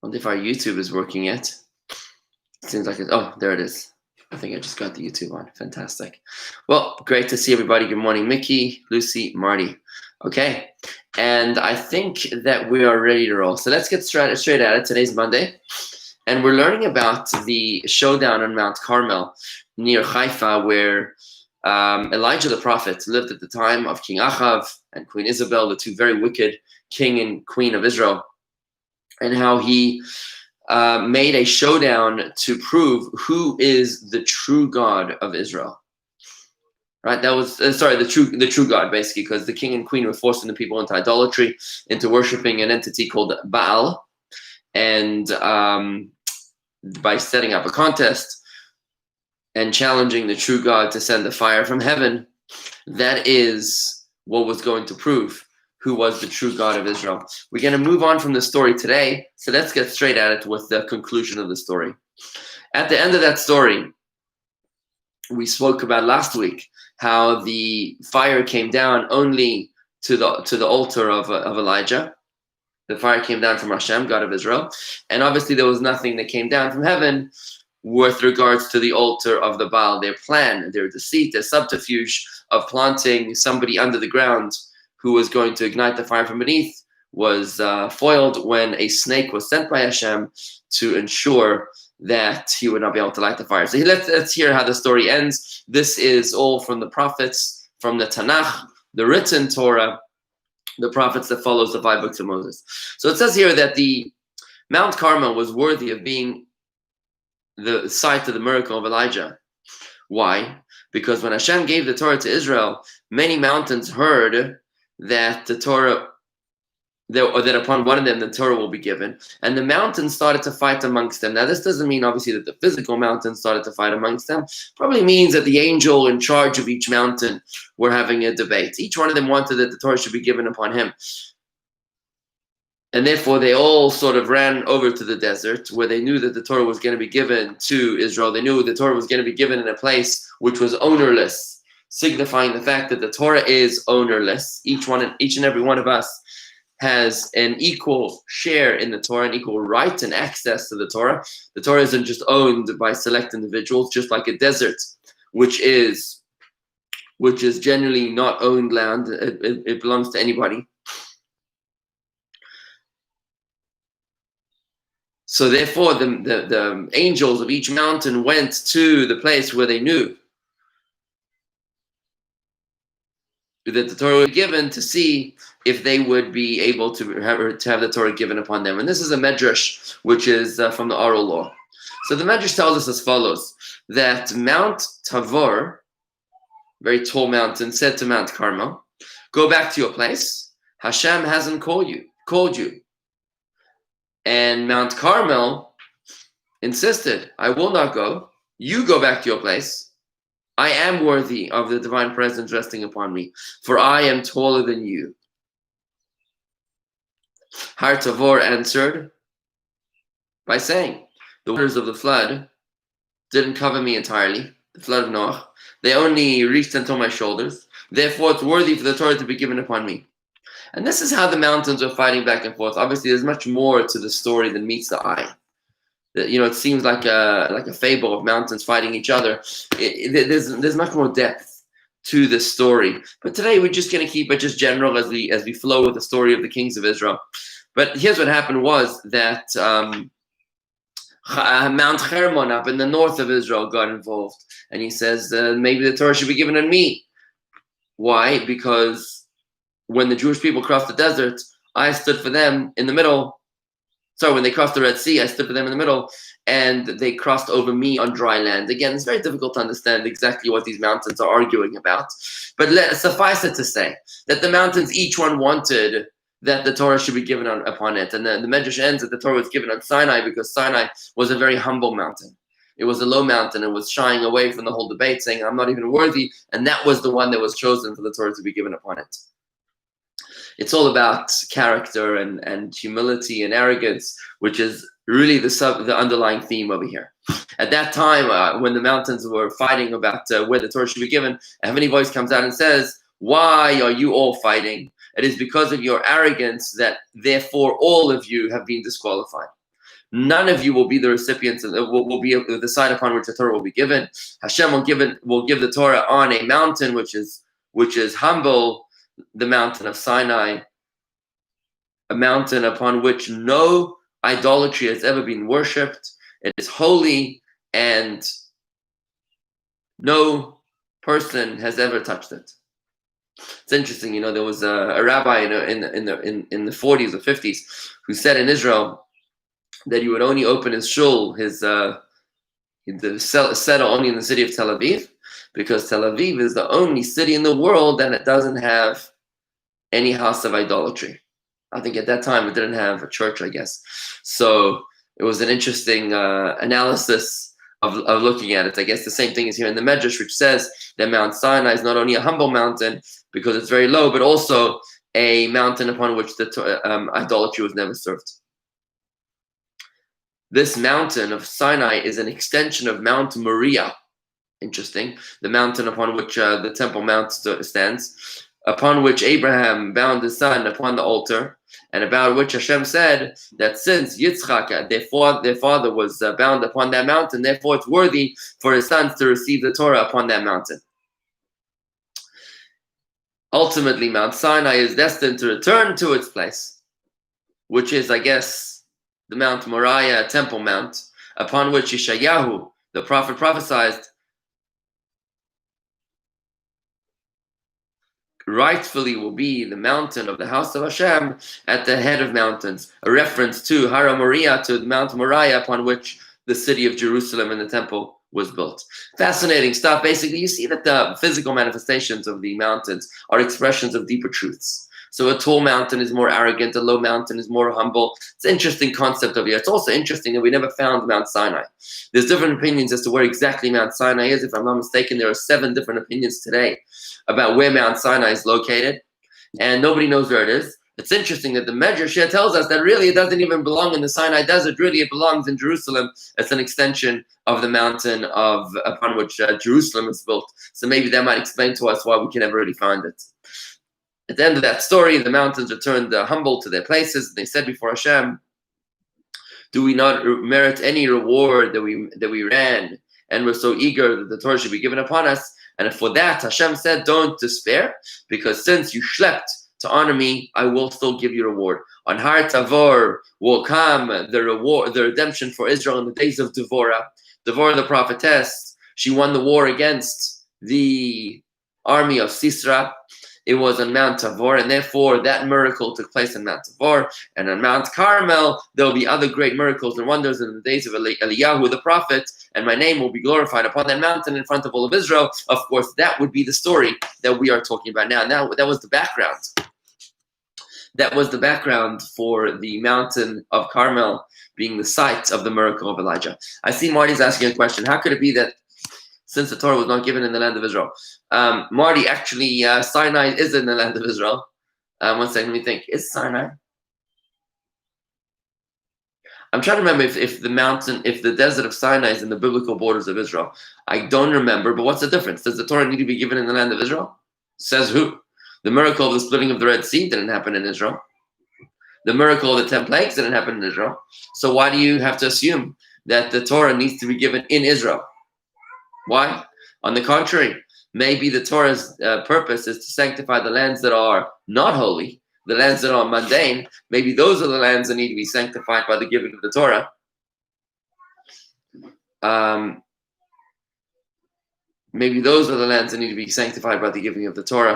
wonder if our YouTube is working yet. It seems like it. Oh, there it is. I think I just got the YouTube on. Fantastic. Well, great to see everybody. Good morning, Mickey, Lucy, Marty. Okay, and I think that we are ready to roll. So let's get straight at it. Today's Monday, and we're learning about the showdown on Mount Carmel near Haifa, where Elijah the prophet lived at the time of King Achav and Queen Isabel, the two very wicked king and queen of Israel, and how he made a showdown to prove who is the true God of Israel. Right? That was the true God, basically, because the king and queen were forcing the people into idolatry, into worshiping an entity called Baal, and by setting up a contest and challenging the true God to send the fire from heaven, that is what was going to prove who was the true God of Israel. We're going to move on from the story today, so let's get straight at it with the conclusion of the story. At the end of that story, we spoke about last week how the fire came down only to the altar of Elijah. The fire came down from Hashem, God of Israel, and obviously there was nothing that came down from heaven with regards to the altar of the Baal. Their plan, their deceit, their subterfuge of planting somebody under the ground who was going to ignite the fire from beneath was foiled when a snake was sent by Hashem to ensure that he would not be able to light the fire. So let's hear how the story ends. This is all from the prophets, from the Tanakh, the written Torah, the prophets that follows the 5 books of Moses. So it says here that the Mount Carmel was worthy of being the site of the miracle of Elijah. Why? Because when Hashem gave the Torah to Israel, many mountains heard that the Torah, or that upon one of them the Torah will be given, and the mountains started to fight amongst them. Now, this doesn't mean obviously that the physical mountains started to fight amongst them. Probably means that the angel in charge of each mountain were having a debate. Each one of them wanted that the Torah should be given upon him, and therefore they all sort of ran over to the desert where they knew that the Torah was going to be given to Israel. They knew the Torah was going to be given in a place which was ownerless, signifying the fact that the Torah is ownerless. Each and every one of us has an equal share in the Torah, an equal right and access to the Torah. The Torah isn't just owned by select individuals, just like a desert, which is generally not owned land. It belongs to anybody. So therefore, the angels of each mountain went to the place where they knew that the Torah was given, to see if they would be able to have the Torah given upon them. And this is a medrash, which is from the oral law. So the medrash tells us as follows, that Mount Tabor, very tall mountain, said to Mount Carmel, go back to your place. Hashem hasn't called you. And Mount Carmel insisted, I will not go. You go back to your place. I am worthy of the divine presence resting upon me, for I am taller than you. Har Tavor answered by saying, the waters of the flood didn't cover me entirely, the flood of Noah. They only reached until my shoulders. Therefore, it's worthy for the Torah to be given upon me. And this is how the mountains are fighting back and forth. Obviously, there's much more to the story than meets the eye. It seems like a fable of mountains fighting each other. There's much more depth to the story. But today we're just going to keep it just general as we flow with the story of the kings of Israel. But here's what happened was that Mount Hermon up in the north of Israel got involved. And he says, maybe the Torah should be given on me. Why? Because when the Jewish people crossed the desert, I stood for them in the middle. So when they crossed the Red Sea, I stood for them in the middle, and they crossed over me on dry land. Again, it's very difficult to understand exactly what these mountains are arguing about. But suffice it to say that the mountains, each one wanted that the Torah should be given upon it. And the Medrash ends that the Torah was given on Sinai because Sinai was a very humble mountain. It was a low mountain and was shying away from the whole debate, saying, I'm not even worthy. And that was the one that was chosen for the Torah to be given upon it. It's all about character and humility and arrogance, which is really the underlying theme over here. At that time, when the mountains were fighting about where the Torah should be given, a heavenly voice comes out and says, why are you all fighting? It is because of your arrogance that therefore all of you have been disqualified. None of you will be the recipients of will be the side upon which the Torah will be given. Hashem will give the Torah on a mountain which is humble, the mountain of Sinai, a mountain upon which no idolatry has ever been worshipped. It is holy, and no person has ever touched it. It's interesting, there was a rabbi in the 40s or 50s who said in Israel that he would only open his shul, the center, only in the city of Tel Aviv, because Tel Aviv is the only city in the world that it doesn't have any house of idolatry. I think at that time it didn't have a church, I guess. So it was an interesting analysis of looking at it. I guess the same thing is here in the Medrash, which says that Mount Sinai is not only a humble mountain because it's very low, but also a mountain upon which the idolatry was never served. This mountain of Sinai is an extension of Mount Moriah. Interesting. The mountain upon which the Temple Mount stands, upon which Abraham bound his son upon the altar, and about which Hashem said that since Yitzchak, their father, was bound upon that mountain, therefore it's worthy for his sons to receive the Torah upon that mountain. Ultimately, Mount Sinai is destined to return to its place, which is, I guess, the Mount Moriah, Temple Mount, upon which Yeshayahu, the prophet, prophesied, rightfully will be the mountain of the house of Hashem at the head of mountains, a reference to Hara Moriah, to Mount Moriah, upon which the city of Jerusalem and the temple was built. Fascinating stuff. Basically, you see that the physical manifestations of the mountains are expressions of deeper truths. So a tall mountain is more arrogant, a low mountain is more humble. It's an interesting concept of it. It's also interesting that we never found Mount Sinai. There's different opinions as to where exactly Mount Sinai is. If I'm not mistaken, there are 7 different opinions today about where Mount Sinai is located, and nobody knows where it is. It's interesting that the Medrash here tells us that really it doesn't even belong in the Sinai desert. Really, it belongs in Jerusalem. It's an extension of the mountain upon which Jerusalem is built. So maybe that might explain to us why we can never really find it. At the end of that story, the mountains returned humble to their places. They said before Hashem, "Do we not merit any reward that we ran and were so eager that the Torah should be given upon us?" And for that, Hashem said, "Don't despair, because since you slept to honor me, I will still give you reward. On Har Tavor will come the reward, the redemption for Israel in the days of Devorah. Devorah, the prophetess, she won the war against the army of Sisera. It was on Mount Tavor, and therefore that miracle took place on Mount Tavor. And on Mount Carmel, there will be other great miracles and wonders in the days of Eliyahu the prophet, and my name will be glorified upon that mountain in front of all of Israel." Of course, that would be the story that we are talking about now. Now, that was the background. That was the background for the mountain of Carmel being the site of the miracle of Elijah. I see Marty's asking a question. How could it be that since the Torah was not given in the land of Israel? Marty, actually, Sinai is in the land of Israel. One second, let me think. Is Sinai? I'm trying to remember if the desert of Sinai is in the biblical borders of Israel. I don't remember, but what's the difference? Does the Torah need to be given in the land of Israel? Says who? The miracle of the splitting of the Red Sea didn't happen in Israel. The miracle of the 10 plagues didn't happen in Israel. So why do you have to assume that the Torah needs to be given in Israel? Why? On the contrary, maybe the Torah's purpose is to sanctify the lands that are not holy, the lands that are mundane. Maybe those are the lands that need to be sanctified by the giving of the Torah. Maybe those are the lands that need to be sanctified by the giving of the Torah.